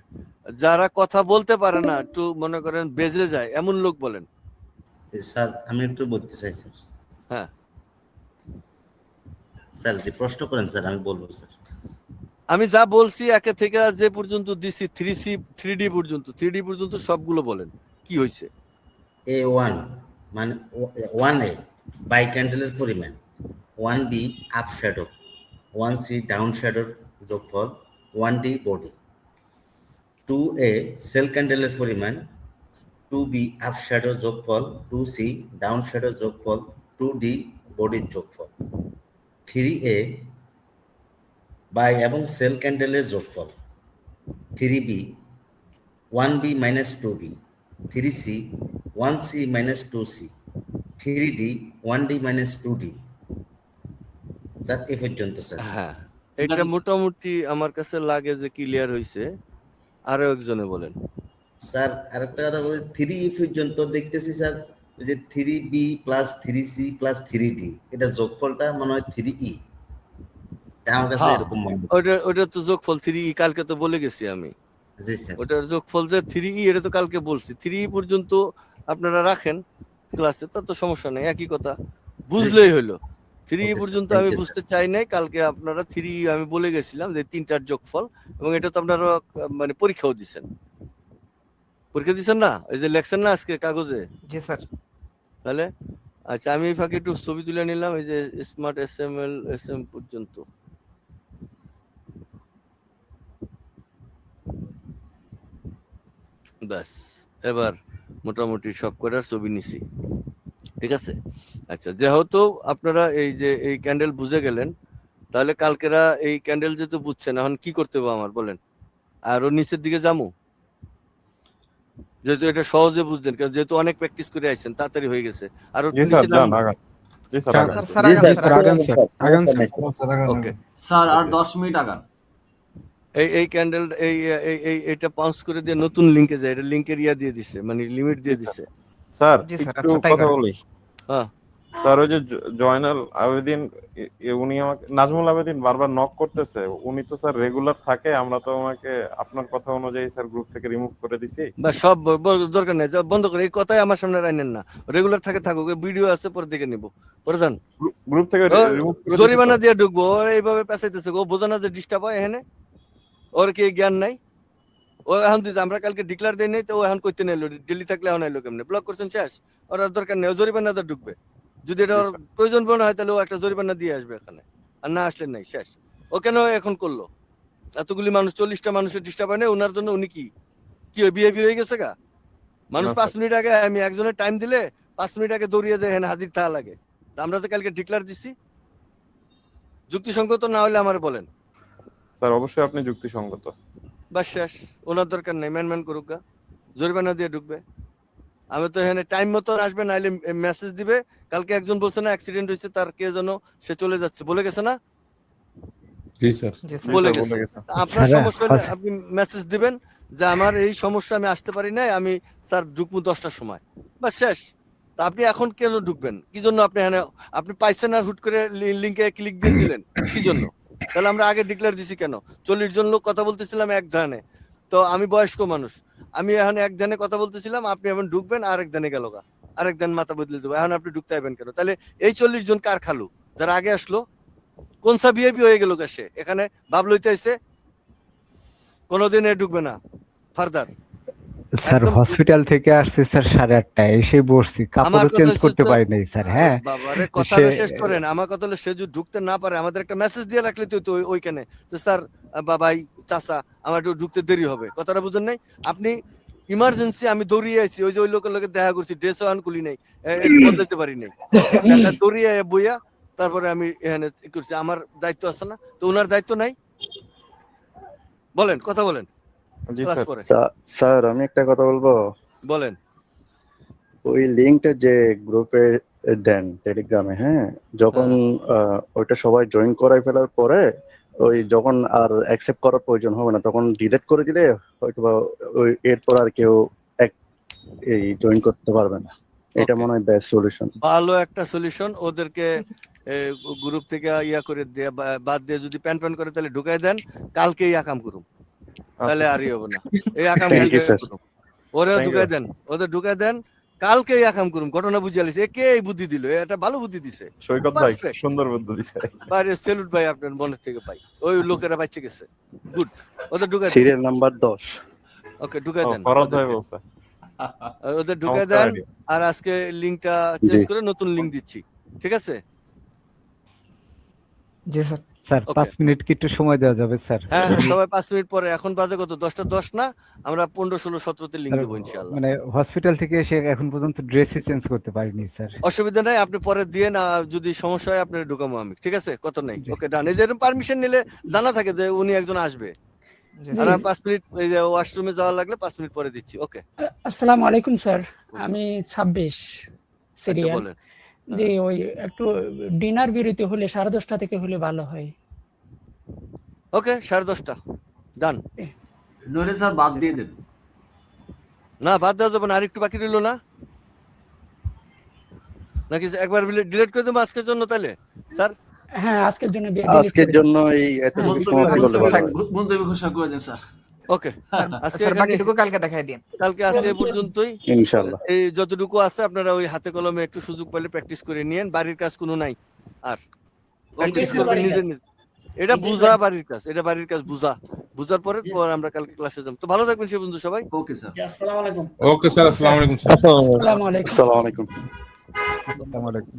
যারা কথা বলতে পারে না, একটু মনে করেন বেজে যায়, এমন লোক বলেন। স্যার আমি একটু বলতে চাই স্যার। হ্যাঁ, স্যার যে প্রশ্ন করেন স্যার আমি বলবো স্যার। আমি যা বলছি একে থেকে যে পর্যন্ত দিছি 3C 3D পর্যন্ত, 3D পর্যন্ত সবগুলো বলেন কি হয়েছে। A1 মানে 1A বাই ক্যান্ডেলের পরিমাণ, 1B up shadow, 1C down শ্যাডোর যোগফল, 1D বডি। 2A সেল ক্যান্ডেলের পরিমাণ, 2B আপ শ্যাডো যোগফল, 2C ডাউন শ্যাডো যোগফল, 2D বডির যোগফল। 3A বাই এবং সেল ক্যান্ডেলের যোগফল, 3B 1B minus 2B, 3C 1C minus 2C, 3D 1D minus 2D। Sir এ পর্যন্ত স্যার। হ্যাঁ, এটা মোটামুটি আমার কাছে লাগে যে ক্লিয়ার হয়েছে। আরো একজনে বলেন। স্যার আরেকটা কথা বলি, 3E পর্যন্ত দেখতেছি স্যার, ওই যে 3B plus 3C plus 3D, এটা যোগফলটা মনে হয় 3E। আমার কাছে হ্যাঁ, এরকম মনে হয়। ওটা তো যোগফল 3E, কালকে তো বলে গেছি আমি। জি স্যার। ওটার যোগফল যে 3E, এটা তো কালকে বলছি। 3E পর্যন্ত আপনারা রাখেন ক্লাসে, তো সমস্যা নেই, একই কথা বুঝলেই হলো। 3E Okay, পর্যন্ত sir. Thank আমি you, বুঝতে sir. চাই নাই। কালকে আপনারা 3E আমি বলে গেছিলাম যে 3টার যোগফল, এবং এটা তো আপনারা মানে পরীক্ষাও দিচ্ছেন। পরীক্ষা দিচ্ছেন না, এই যে লেখছেন না আজকে কাগজে। জি স্যার। তাহলে আচ্ছা, আমি এই ফাঁকে একটু ছবি তুলে নিলাম, এই যে স্মার্ট SM পর্যন্ত। ব্যাস, এবার মোটামুটি সব কটার ছবি নিছি। ঠিক আছে? আচ্ছা, যেহেতু আপনারা এই যে এই ক্যান্ডেল বুঝে গেলেন, তাহলে কালকেরা এই ক্যান্ডেল যেহেতু বুঝছেন, এখন কি করতে হবে আমার বলেন? আরো নিচের দিকে যাবো, যেহেতু এটা সহজে বুঝলেন, কারণ যেহেতু অনেক প্র্যাকটিস করে আইছেন, তাড়াতাড়ি হয়ে গেছে। আরো জি স্যার, নিচে যান নামবো? আগান। জি স্যার স্যার আগান। স্যার জি আগান স্যার, স্যার। আগান স্যার, আগান স্যার। স্যার আগান, ওকে, স্যার আর 10 মিনিট আগান। এই ক্যান্ডেল এইটা পাউন্স করে দিয়ে নতুন লিংকে যায়, এটা লিংকের ইয়া দিয়ে দিছে, মানে লিমিট দিয়ে দিছে। স্যার জি স্যার, একটু আচ্ছা, তাই কথা করেন। বলি। হ্যাঁ স্যার ওই যে জয়নাল আবেদিন উনি আমাকে নাজমুল আবেদিন বারবার নক করতেছে, উনি তো স্যার রেগুলার থাকে, আমরা তো ওনাকে আপনার কথা অনুযায়ী স্যার গ্রুপ থেকে রিমুভ করে দিছি। বা সব দরকার নেই, বন্ধ করে এই কথাই আমার সামনে রাখেন না। রেগুলার থাকে থাকুক, ভিডিও আছে পরে দেখে নিব, পরে যান। গ্রুপ থেকে ও রিমুভ করে জরিমানা দিয়ে ঢুকবো, ওর এইভাবে পেঁচাইতেছে, ও বোঝে না যে ডিস্টার্ব হয় এখানে, ওর কি জ্ঞান নাই? ও এখন দিতে আমরা কালকে ডিক্লার দেই নাই, তো ও এখন করতে নাইলো, দিল্লি থাকলে এখন আইলো কেমনে? ব্লক করছেন শেষ, ওর আর দরকার নেই, ও জরিমানা দিয়ে ঢুকবে। যদি এটা ওর প্রয়োজন মনে হয় তাহলে ও একটা জরিমানা দিয়ে আসবে এখানে, আর না আসলে নাই, শেষ। ও কেন এখন করলো? এতগুলি মানুষ, 40টা মানুষের ডিস্টার্ব হয় না ওনার জন্য? উনি কি বিহেভি হয়ে গেছে গা? মানুষ না, 5 মিনিট আগে, আমি একজনের টাইম দিলে 5 মিনিট আগে দৌড়িয়ে যায় এখানে হাজির থাকা লাগে। তা আমরা তো কালকে ডিক্লার দিছি, যুক্তিসঙ্গত না হলে আমার বলেন। স্যার অবশ্যই আপনি যুক্তিসঙ্গত। বাস শেষ, ওনার দরকার নেই, ম্যান করুক গা, জরিমানা দিয়ে ঢুকবে। আমি তো এখানে টাইম মতো আসবে, নাইলে মেসেজ দিবে। কালকে একজন বলছে না অ্যাক্সিডেন্ট হয়েছে, তার কে যেন সে চলে যাচ্ছে, বলে গেছে না? জি স্যার। জি স্যার। বলে বলে গেছে। গেছে। আপনার সমস্যা হলে আপনি মেসেজ দিবেন যে আমার এই সমস্যা, আমি আসতে পারি নাই, আমি স্যার ঢুকবো 10টার সময়, বা শেষ। তা আপনি এখন কেন ঢুকবেন? কি জন্য আপনি এখানে, আপনি পাইছেন আর হুট করে লিংকে ক্লিক দিয়ে দিলেন কি জন্য? তাহলে আমরা আগে ডিক্লেয়ার দিছি কেন? 40 জন লোক কথা বলতেছিলাম এক ধানে, তো আমি বয়স্ক মানুষ, আমি এখন এক ধানে কথা বলতেছিলাম, আপনি এখন ঢুকবেন আর এক ধানে গেল গা, আরেক ধান মাথা বদলে দেবো, এখন আপনি ঢুকতে পারবেন কেন? তাহলে এই 40 জন কার খালু? যারা আগে আসলো কোন সা বিহেভি হয়ে গেল সে এখানে ভাব লইতে আইছে, কোনোদিন এ ঢুকবে না ফার্দার। স্যার হসপিটাল থেকে আসছে স্যার 8:30টায়, এসে বসছি, কাপড়ও চেঞ্জ করতে পারি নাই স্যার। হ্যাঁ বাবারে কথাটা শেষ করেন, আমার কথা হলো সে যদি ঢুকতে না পারে আমাদের একটা মেসেজ দিয়ে রাখলে তো ওইখানে যে স্যার বাবাই চাচা আমার একটু ঢুকতে দেরি হবে, কথাটা বুঝেন নাই আপনি? ইমার্জেন্সি আমি দৌড়িয়ে আইছি, ওই যে ওই লোকের লোকের দেখা করছি, ড্রেসও আন খুলি নাই, বদলাতে পারি নাই, দৌড়িয়ে বইয়া তারপরে আমি এখানে করছি, আমার দায়িত্ব আছে না? তো ওনার দায়িত্ব নাই? বলেন, কথা বলেন। জি ক্লাস স্যার। করে স্যার আমি একটা কথা বলবো। বলেন। ওই লিঙ্কটা যে গ্রুপে দেন টেলিগ্রামে, হ্যাঁ, যখন ওইটা সবাই জয়েন করাই ফেলার পরে ওই যখন আর অ্যাকসেপ্ট করার প্রয়োজন হবে না, তখন ডিলিট করে দিলে হয়তো বা ওই এরপর আর কেউ এই জয়েন করতে পারবে না। এটা মনে হয় বেস্ট সলিউশন। ভালো একটা সলিউশন। ওদেরকে গ্রুপ থেকে ইয়া করে দিয়ে বাদ দিয়ে যদি প্যান প্যান করে তাহলে ঢুকাই দেন, কালকেই আকাম করুন, তাহলে আর হবে না। এই আকাম করুন, ওরা ঢুকাই দেন, ওদের ঢুকাই দেন, কালকেই আকাম করুন। ঘটনা বুঝিয়ে লিছে, কে এই বুদ্ধি দিল? এটা ভালো বুদ্ধি দিছে, সৈকত ভাই সুন্দর বুদ্ধি দিছে। বাইরে সেলুট ভাই, আপনার মনের থেকে পাই, ওই লোকেরা বাচ্চা গেছে, গুড। ওদের ঢুকাই দেন, সিরিয়াল নাম্বার 10। ওকে ঢুকাই দেন, ফরহাদ ভাই বলছে ওদের ঢুকাই দেন। আর আজকে লিংকটা চেঞ্জ করে নতুন লিংক দিচ্ছি, ঠিক আছে? জি স্যার। স্যার 5 মিনিট কি একটু সময় দেওয়া যাবে স্যার? হ্যাঁ সবাই 5 মিনিট পরে, এখন বাজে কত? 10টা 10 না? আমরা 15, 16, 17 লিংক দেবো ইনশাআল্লাহ। মানে হসপিটাল থেকে এসে এখন পর্যন্ত ড্রেসই চেঞ্জ করতে পারিনি স্যার। অসুবিধা নাই, আপনি পরে দিয়ে না, যদি সমস্যা হয় আপনার ঢুকাবো আমি, ঠিক আছে? কত নেই, ওকে ডান। এই যে পারমিশন নিলে জানা থাকে যে উনি একজন আসবে, আর 5 মিনিট এই যে ওয়াশরুমে যাওয়া লাগলে 5 মিনিট পরে দিচ্ছি, ওকে? আসসালামু আলাইকুম স্যার, আমি 26 আচ্ছা সিরিয়াল। বলেন। যে ওই একটু ডিনার বিরতি হলে 10:30 থেকে হলে ভালো হয়। ওকে 10:30 ডান। নইলে স্যার বাদ দিয়ে দেন। না বাদ দেওয়া যাবে না, আর একটু বাকি রইল না নাকি? একবার ডিলিট করে দেবো আজকের জন্য তাহলে স্যার? হ্যাঁ আজকের জন্য আজকের জন্য এই এতটুকু সমাপ্তি করলে ভালো হয়। মন্তব্য ঘোষণা করে দেন স্যার। ওকে আজকে স্যার বাকিটুকু কালকে দেখাই দিন। কালকে আজকে এই পর্যন্তই ইনশাআল্লাহ। এই যতটুকু আছে আপনারা ওই হাতে কলমে একটু সুযোগ পেলে প্র্যাকটিস করে নিয়েন। বাড়ির কাজ কোনো নাই, আর প্র্যাকটিস করবেন নিজে নিজে। এটা বুঝা বাড়ির কাজ, এটা বাড়ির কাজ বুঝার পরে আমরা কালকে ক্লাসে যাব। তো ভালো থাকবেন সে বন্ধু সবাই। Okay sir. আসসালামু আলাইকুম। ওকে স্যার, আসসালামু আলাইকুম স্যার। আসসালামু আলাইকুম। আসসালামু আলাইকুম। আসসালামু আলাইকুম।